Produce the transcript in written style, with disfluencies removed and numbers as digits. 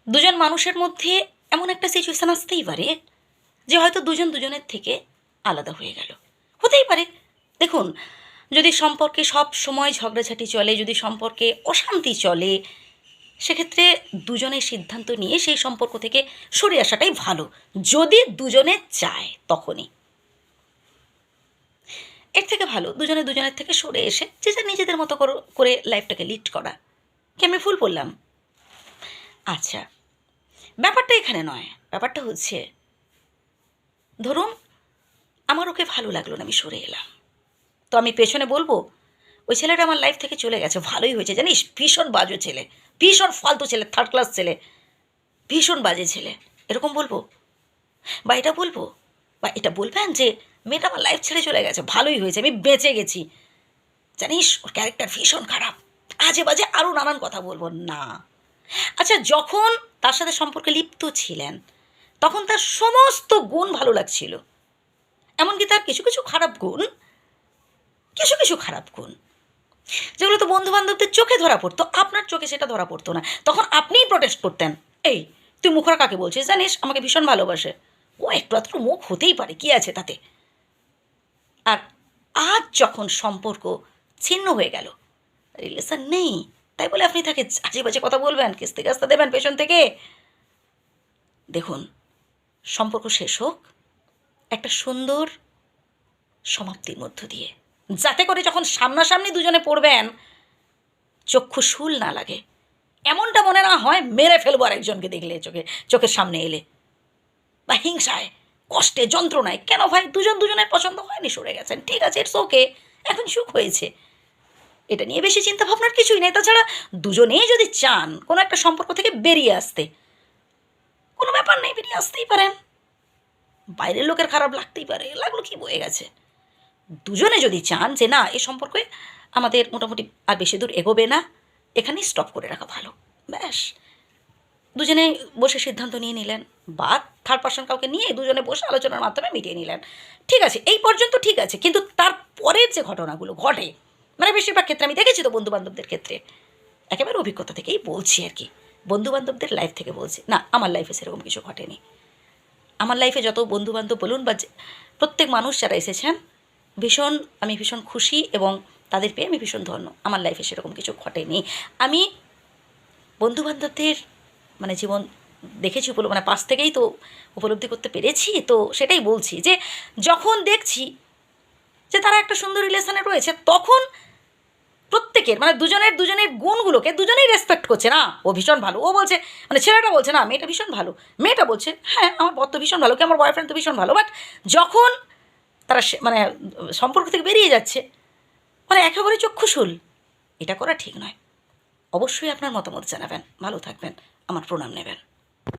দুজন মানুষের মধ্যে এমন একটা সিচুয়েশান আসতেই পারে যে হয়তো দুজন দুজনের থেকে আলাদা হয়ে গেল, হতেই পারে। দেখুন, যদি সম্পর্কে সব সময় ঝগড়াঝাটি চলে, যদি সম্পর্কে অশান্তি চলে, সেক্ষেত্রে দুজনের সিদ্ধান্ত নিয়ে সেই সম্পর্ক থেকে সরে আসাটাই ভালো, যদি দুজনে চায় তখনই। এর থেকে ভালো দুজনে দুজনের থেকে সরে এসে যে যা নিজেদের মতো করে লাইফটাকে লিড করা। কি আমি ভুল বললাম? আচ্ছা, ব্যাপারটা এখানে নয়, ব্যাপারটা হচ্ছে ধরুন আমার ওকে ভালো লাগলো না, আমি সরে এলাম, তো আমি পেছনে বলবো ওই ছেলেটা আমার লাইফ থেকে চলে গেছে, ভালোই হয়েছে, জানিস ভীষণ বাজে ছেলে, ভীষণ ফালতু ছেলে, থার্ড ক্লাস ছেলে, ভীষণ বাজে ছেলে, এরকম বলবো? বা এটা বলবো, বা এটা বলবেন যে মেয়েটা আমার লাইফ ছেড়ে চলে গেছে, ভালোই হয়েছে, আমি বেঁচে গেছি, জানিস ওর ক্যারেক্টার ভীষণ খারাপ, আজে বাজে আরও নানান কথা বলবো না। আচ্ছা, যখন তার সাথে সম্পর্কে লিপ্ত ছিলেন তখন তার সমস্ত গুণ ভালো লাগছিল, এমনকি তার কিছু কিছু খারাপ গুণ, যেগুলো তো বন্ধু বান্ধবদের চোখে ধরা পড়তো, আপনার চোখে সেটা ধরা পড়তো না, তখন আপনিই প্রোটেস্ট করতেন, এই তুই মুখরা কাকে বলছিস, জানিস আমাকে ভীষণ ভালোবাসে, ও একটু আধটু মুখ হতেই পারে, কী আছে তাতে। আর আজ যখন সম্পর্ক ছিন্ন হয়ে গেল, রিলেশন নেই, তাই বলে আপনি তাকে আজে বাজে কথা বলবেন, কিস্তি কাস্তা দেবেন পেছন থেকে? দেখুন, সম্পর্ক শেষ হোক একটা সুন্দর সমাপ্তির মধ্য দিয়ে, যাতে করে যখন সামনাসামনি দুজনে পড়বেন চক্ষু শুল না লাগে, এমনটা মনে না হয় মেরে ফেলবো আর একজনকে দেখলে চোখের সামনে এলে, বা হিংসায় কষ্টে যন্ত্রণায়। কেন ভাই? দুজন দুজনের পছন্দ হয়নি, সরে গেছেন, ঠিক আছে, ইটস ওকে, এখন সুখ হয়েছে, এটা নিয়ে বেশি চিন্তা ভাবনার কিছুই নেই। তাছাড়া দুজনেই যদি চান কোনো একটা সম্পর্ক থেকে বেরিয়ে আসতে, কোনো ব্যাপার নেই, বেরিয়ে আসতেই পারেন, বাইরের লোকের খারাপ লাগতেই পারে, লাগলো কি বয়ে গেছে। দুজনে যদি চান যে না, এই সম্পর্কে আমাদের মোটামুটি আর বেশি দূর এগোবে না, এখানেই স্টপ করে রাখা ভালো, ব্যাস, দুজনে বসে সিদ্ধান্ত নিয়ে নিলেন, বা থার্ড পার্সন কাউকে নিয়ে দুজনে বসে আলোচনার মাধ্যমে মিটিয়ে নিলেন, ঠিক আছে, এই পর্যন্ত ঠিক আছে। কিন্তু তারপরের যে ঘটনাগুলো ঘটে, মানে বেশিরভাগ ক্ষেত্রে আমি দেখেছি তো বন্ধুবান্ধবদের ক্ষেত্রে, একেবারে অভিজ্ঞতা থেকেই বলছি আর কি, বন্ধুবান্ধবদের লাইফ থেকে বলছি, না আমার লাইফে সেরকম কিছু ঘটেনি। আমার লাইফে যত বন্ধুবান্ধব বলুন বা প্রত্যেক মানুষ যারা এসেছেন, আমি ভীষণ খুশি এবং তাদের পেয়ে আমি ভীষণ ধন্য, আমার লাইফে সেরকম কিছু ঘটেনি। আমি বন্ধুবান্ধবদের মানে জীবন দেখেছি, মানে পাশ থেকেই তো উপলব্ধি করতে পেরেছি, তো সেটাই বলছি যে যখন দেখছি যে তারা একটা সুন্দর রিলেশনে রয়েছে, তখন প্রত্যেকের মানে দুজনের গুণগুলোকে দুজনেই রেসপেক্ট করছে, না ও ভীষণ ভালো, ও বলছে, মানে ছেলেটা বলছে না মেয়েটা ভীষণ ভালো, মেয়েটা বলছে হ্যাঁ আমার বর তো ভীষণ ভালো, কি আমার বয়ফ্রেন্ড তো ভীষণ ভালো। বাট যখন তারা মানে সম্পর্ক থেকে বেরিয়ে যাচ্ছে, মানে একেবারে চক্ষুশূল, এটা করা ঠিক নয়। অবশ্যই আপনার মতামত জানাবেন, ভালো থাকবেন, আমার প্রণাম নেবেন।